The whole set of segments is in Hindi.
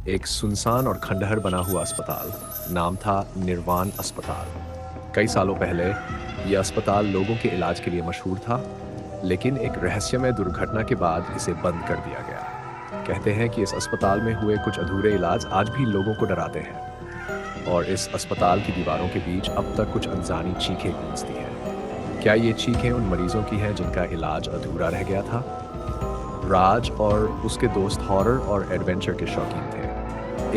एक सुनसान और खंडहर बना हुआ अस्पताल। नाम था निर्वाण अस्पताल। कई सालों पहले यह अस्पताल लोगों के इलाज के लिए मशहूर था, लेकिन एक रहस्यमय दुर्घटना के बाद इसे बंद कर दिया गया। कहते हैं कि इस अस्पताल में हुए कुछ अधूरे इलाज आज भी लोगों को डराते हैं, और इस अस्पताल की दीवारों के बीच अब तक कुछ अनजानी चीखें गूंजती हैं। क्या ये चीखें उन मरीजों की हैं जिनका इलाज अधूरा रह गया था? राज और उसके दोस्त हॉरर और एडवेंचर के शौकीन थे।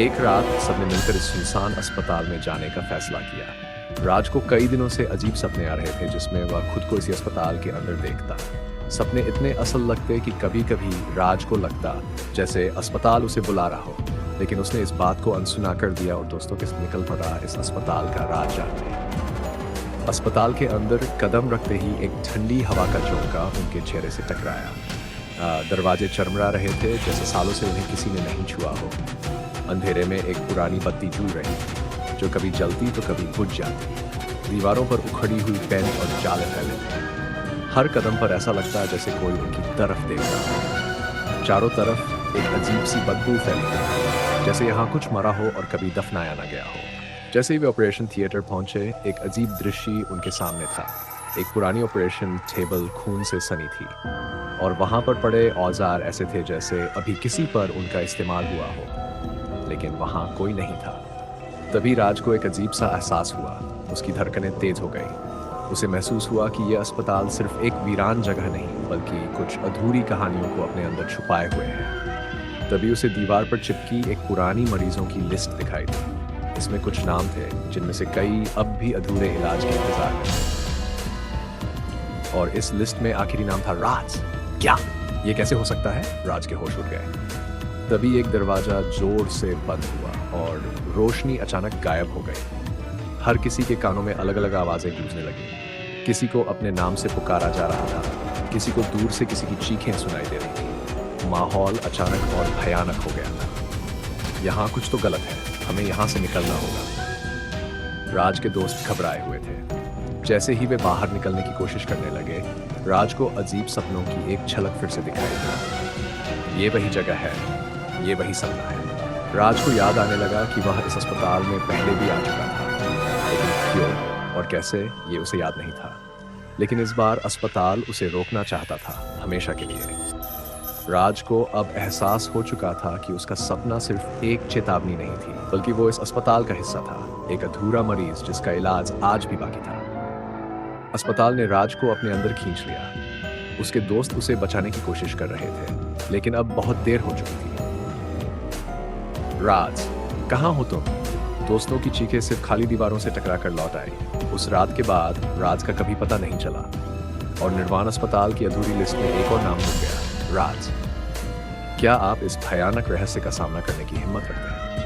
एक रात सबने मिलकर इस सुनसान अस्पताल में जाने का फैसला किया। राज को कई दिनों से अजीब सपने आ रहे थे जिसमें वह खुद को इसी अस्पताल के अंदर देखता। सपने इतने असल लगते कि कभी कभी राज को लगता जैसे अस्पताल उसे बुला रहा हो, लेकिन उसने इस बात को अनसुना कर दिया और दोस्तों के साथ निकल पड़ा इस अस्पताल का राज जानने। अस्पताल के अंदर कदम रखते ही एक ठंडी हवा का झोंका उनके चेहरे से टकराया। दरवाजे चरमरा रहे थे जैसे सालों से उन्हें किसी ने नहीं छुआ हो। अंधेरे में एक पुरानी बत्ती जल रही थी, जो कभी जलती तो कभी बुझ जाती। दीवारों पर उखड़ी हुई पेन और जाले फैले थे। हर कदम पर ऐसा लगता जैसे कोई उनकी तरफ देख रहा हो। चारों तरफ एक अजीब सी बदबू फैली थी, जैसे यहाँ कुछ मरा हो और कभी दफनाया ना गया हो। जैसे ही वे ऑपरेशन थिएटर पहुंचे, एक अजीब दृश्य उनके सामने था। एक पुरानी ऑपरेशन टेबल खून से सनी थी, और वहां पर पड़े औजार ऐसे थे जैसे अभी किसी पर उनका इस्तेमाल हुआ हो, लेकिन वहां कोई नहीं था। तभी राज को एक अजीब सा एहसास हुआ। उसकी धड़कनें तेज हो गई। उसे महसूस हुआ कि यह अस्पताल सिर्फ एक वीरान जगह नहीं, बल्कि कुछ अधूरी कहानियों को अपने अंदर छुपाए हुए है। तभी उसे दीवार पर चिपकी एक पुरानी मरीजों की लिस्ट दिखाई दी। इसमें कुछ नाम थे जिनमें से कई अब भी अधूरे इलाज के इंतजार में थे। और इस लिस्ट में आखिरी नाम था राज। क्या ये कैसे हो सकता है? राज के होश उड़ गए। तभी एक दरवाजा जोर से बंद हुआ और रोशनी अचानक गायब हो गई। हर किसी के कानों में अलग अलग आवाजें गूंजने लगी। किसी को अपने नाम से पुकारा जा रहा था, किसी को दूर से किसी की चीखें सुनाई दे रही थी। माहौल अचानक और भयानक हो गया था। यहाँ कुछ तो गलत है, हमें यहाँ से निकलना होगा। राज के दोस्त घबराए हुए थे। जैसे ही वे बाहर निकलने की कोशिश करने लगे, राज को अजीब सपनों की एक झलक फिर से दिखाई दी। ये वही जगह है, ये वही सपना है। राज को याद आने लगा कि वह इस अस्पताल में पहले भी आ चुका था, लेकिन क्यों और कैसे ये उसे याद नहीं था। लेकिन इस बार अस्पताल उसे रोकना चाहता था, हमेशा के लिए। राज को अब एहसास हो चुका था कि उसका सपना सिर्फ एक चेतावनी नहीं थी, बल्कि वो इस अस्पताल का हिस्सा था, एक अधूरा मरीज जिसका इलाज आज भी बाकी था। अस्पताल ने राज को अपने अंदर खींच लिया। उसके दोस्त उसे बचाने की कोशिश कर रहे थे, लेकिन अब बहुत देर हो चुकी थी। राज, कहाँ हो तुम? दोस्तों की चीखें सिर्फ खाली दीवारों से टकरा कर लौट आई। उस रात के बाद राज का कभी पता नहीं चला, और निर्वाण अस्पताल की अधूरी लिस्ट में एक और नाम जुड़ गया, राज। क्या आप इस भयानक रहस्य का सामना करने की हिम्मत रखते हैं?